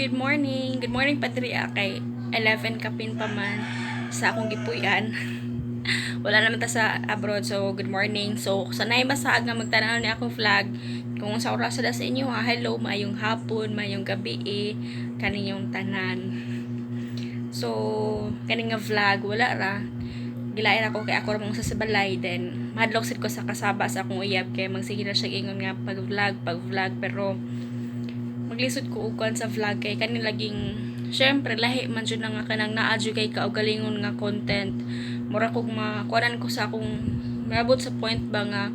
good morning. Good morning Patria kay 11 kapin pa man sa akong gipuy-an. Wala naman ta sa abroad, so good morning. So sanay masag nga magtanaw ni akong vlog. Kung sa oras sa inyo, hello, mayong hapon, mayong gabi kaninyong tanan. So kaning nga vlog wala ra gilain ako kay ako ramong sa balay, then madlok sit ko sa kasaba sa akong uyab kay magsige na siya ingon nga pag vlog pero maglisod ko ugan sa vlog kay kanin laging syempre lahi man jud nga kanang naadyo kay kaugalingon nga content mura kog makuanan ko sa akong maabot sa point ba nga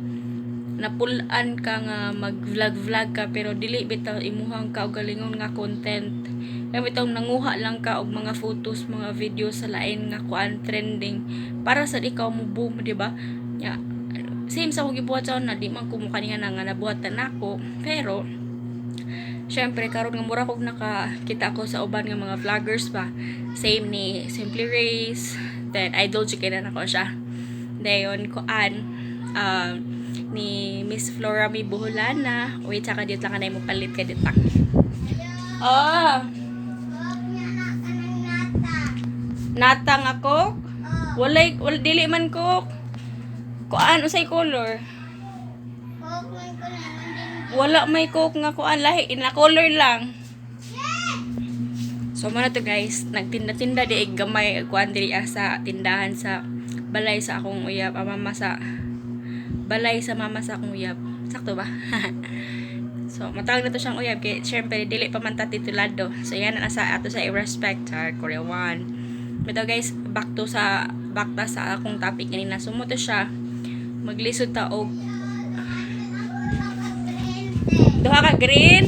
napulan ka nga mag-vlog ka pero dili bitaw imuhang kaugalingon nga content kay bitaw nanguha lang ka og mga photos mga videos sa lain nga kuan trending para sa ikaw mo boom, di ba? Ya same sa kong gibuhat sa na di man ko mukha nga nga nabuhatan nako pero syempre karon nga mura kog nakakita ko sa uban nga mga vloggers pa same ni Simply Race, then idol jud na nako siya dayon kuan ni Miss FLORAME BOHALANA. Wait, saka dito lang kanay mo palit ka dito. Nata nga cook? Wala dili man cook. Kuan usay color? Wala may cook nga kuan lahi na color lang. So muna to guys, nagtinda-tinda di gamay kuan diri sa tindahan sa balay sa akong uyab, mama sa balay sa mama sa akong uyab. Sakto ba? So matawag na to siyang uyab kay syempre dili pa man ta titulado. So yan na sa ato sa i-respect sa Korean. Pero guys, back ta sa akong topic kanina. So mo to siya maglisod ta og duha ka green.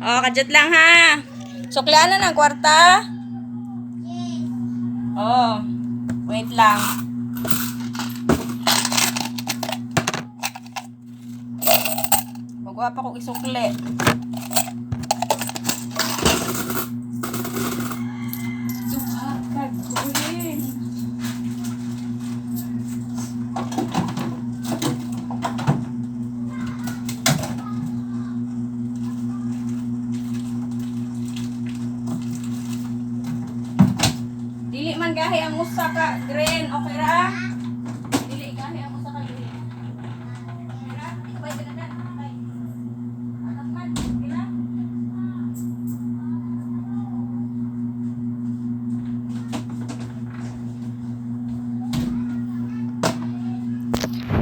Oh, kadjot lang ha. Suklian na ng kwarta. Oh, wait lang. Magwa pa kong isukli. Duha ka green. Dili man gahi ang usa ka green, okay ra? Dili gahi ang usa ka green. Okay ra? Pwede na na. Okay. Anak man, okay ra?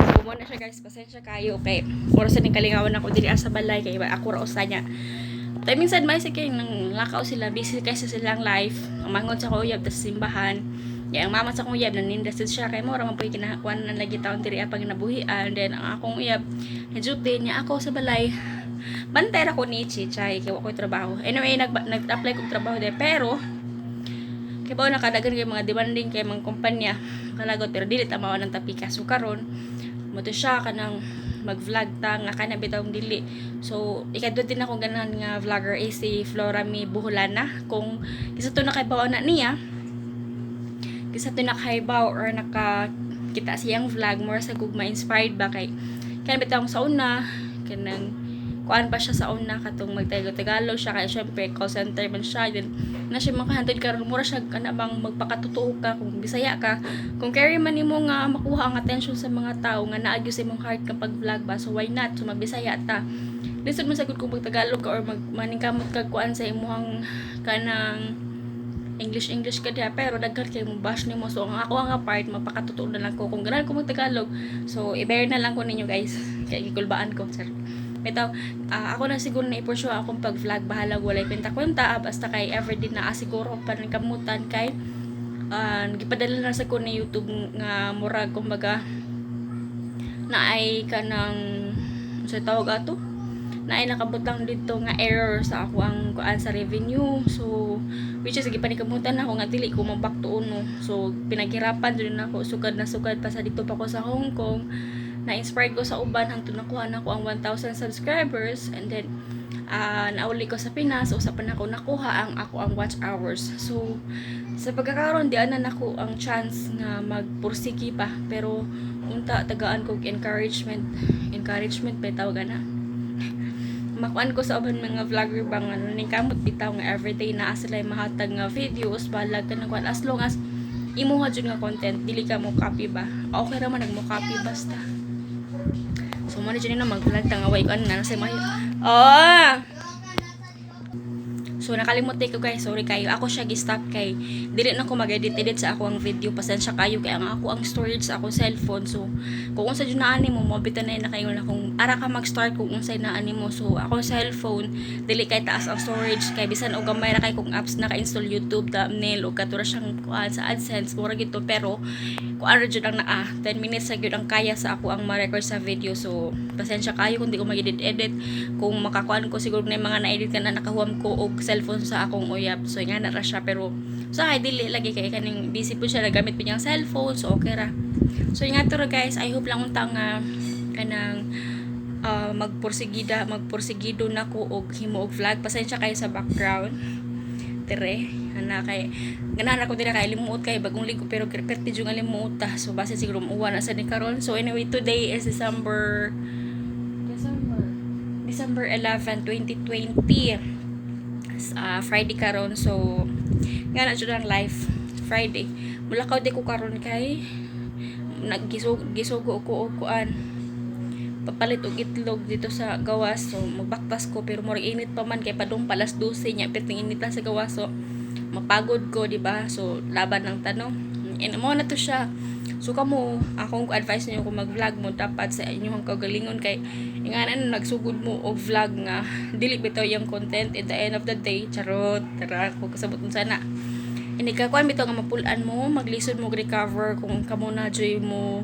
So, muna siya guys, pasensya kayo. Okay. Oras na kalingawan ako dili sa balay kay ako ra usa niya. Timing sad may sige nang lakaw sila busy kasi silang life ang mangon sa kuyab tas simbahan ya ang mama sa kuyab nanindasid siya kay mo ra man poy kinakuan na lagi taon diri pag nabuhian, then ang akong uyab najuti niya ako sa balay bantay ra ko ni Chichay kay wa koy trabaho. Anyway nag-apply kog trabaho din pero kay ba nakadagan kay mga demanding kay mga kumpanya kalagot pero dili ta mao nang tapika so karon mo to siya kanang mag-vlog ta nga kana bitawng dili. So ikadto din ako ganahan nga vlogger si FLORAME BOHALANA. Kung isa to nakaibaw na niya, isa to nakaibaw or nakakita siyang vlog more sa gugma inspired ba kay kana bitawng sa una kanang kuan pa siya sa una katong magtagalog siya kay syempre call center man siya, then na siya makahantod karon mura siya kana bang magpakatotoo ka kung bisaya ka kung carry man nimo nga makuha ang attention sa mga tao nga naagyo sa imong heart kapag vlog ba, so why not so magbisaya ta lisod mo sagud kung magtagalog ka or maningkamot ka kuan sa imong kanang English ka diha pero daghan kay mo bash nimo, so ang ako nga part mapakatotoo na lang ko kung ganahan ko magtagalog, so i-bear na lang ko ninyo guys kay gikulbaan ko sir. Bitaw, ako na siguro na i-pursue akong pag-vlog bahala walay kwenta-kwenta basta kay everyday na asiguro pa rin kamutan kay gipadala na sa ko ni YouTube nga murag kumbaga naay kanang sa tawag ato naay nakabutang dito nga error sa ako ang kuan sa revenue, so which is gipanikamutan ako nga dili ko mabak to uno, so pinaghirapan din ako sugad na sugad pa sa dito pa ko sa Hong Kong na-inspired ko sa uban hangtod nakuha na ko ang 1,000 subscribers, and then nauli ko sa Pinas usa pa nako nakuha ang watch hours. So sa pagkakaroon di ana nako ang chance nga magpursigi pa pero unta tagaan kog encouragement ba tawag na makuan ko sa uban mga vlogger bang ano ning kamot bitaw nga everyday naa sila mahatag nga videos balag ka nagkuan as long as imuha jud nga content dili ka mo copy ba okay ra man nagmo copy basta so mo na jud na mag-vlog tangaway ko na sa mga so nakalimot ko guys, sorry kayo. Ako siya gi-stop kay dili na ko mag-edit sa ako ang video. Pasensya kayo kay ang ako ang storage sa ako cellphone. So kung unsa jud na ani mo, mobitan na kayo na kung ara ka mag-start kung unsay na ani mo. So ako cellphone dili kay taas ang storage kay bisan og gamay ra kay kung apps naka-install YouTube, thumbnail o katura siyang kuan sa AdSense mura gito pero kung ano jud ang naa 10 minutes sa gyud ang kaya sa ako ang ma-record sa video. So pasensya kayo kung di ko mag-edit kung makakuan ko siguro na mga na-edit ka na nakahuam ko og cellphone sa akong uyab. So nga na ra siya pero sa dili lagi kay kaning busy po siya nagamit pa niyang cellphone so okay ra. So nga to guys, I hope lang unta nga kanang magporsigido na ko og himo og vlog. Pasensya kayo sa background. Tere, ana kay ganahan ako dira kay limuot kay bagong ligo pero perti jud nga limuot ta. So base siguro muuwan na sa ni karon. So anyway, today is December 11, 2020. Friday karon. So nga na jud ang live Friday. Mulakaw di ko karon kay gisugo ko og kuan papalit og itlog dito sa gawas. So magbaktas ko pero more init pa man kay padung palas 12 nya perting init lang sa gawas. So mapagod ko, di ba? So laban ng tanong. Mo na to siya. So kamo akong advice niyo kung mag-vlog mo dapat sa inyong kagalingon kay inganan nagsugod mo og vlog nga dili bitaw yung content at the end of the day. Charot. Tara ko kasabot sana. Ini ka kuan bitaw nga mapulan mo, maglisod mo recover kung kamo na joy mo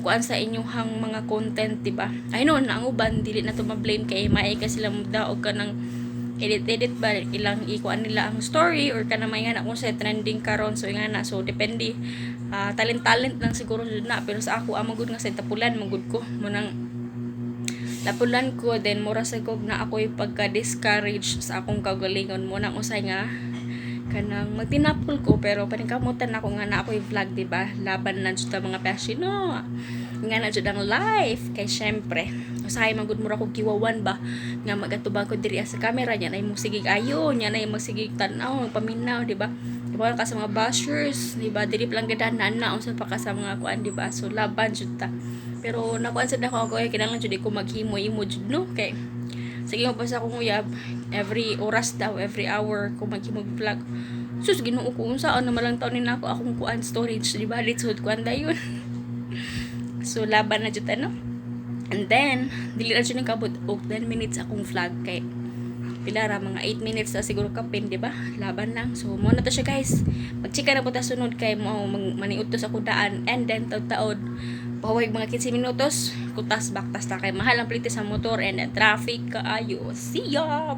kuan sa inyong mga content, diba? I know na ang uban dili na to ma-blame kay maay ka sila daog ka ng edit ba ilang ikuan nila ang story or kana may nga na kung sa trending karon. So nga na so depende talent lang siguro na pero sa ako amagud nga sa tapulan magud ko mo nang lapulan ko then mura sa kog na ako'y pagka-discourage sa akong kagalingon mo nang usay nga kanang magtinapol ko pero paningkamutan ako nga na ako'y vlog, diba? Laban na jud ta mga passion no nga na jud ang life kay syempre usahay magud mura ko kiwawan ba nga magatubang ko diri sa camera nya nay mo sigig ayo nya nay magsigig tan-aw paminaw, diba? Diba ka sa mga bashers, diba? Dili lang gadanan na unsa pa ka sa mga kuan, diba? So laban jud ta pero nakuan sad ako kinahanglan jud ko maghimo-imo jud no kay sige mo pa sa akong uyab every oras daw, every hour kung mag-vlog. Sus, ginoo ko kung saan naman lang taon nila ako akong kuan storage, diba? Litsod kuan da yun. So, laban na dyan, no? And then, dili na dyan kabot og 10 minutes akong vlog kay pilara, mga 8 minutes na siguro kapin, diba? Laban lang. So, muna to siya, guys. Magchika na po ta sunod kay mo maniutos ako daan and then taod pawag mga 15 minutos kutas baktas ta kay mahal ang plite sa motor and traffic kaayo. See ya.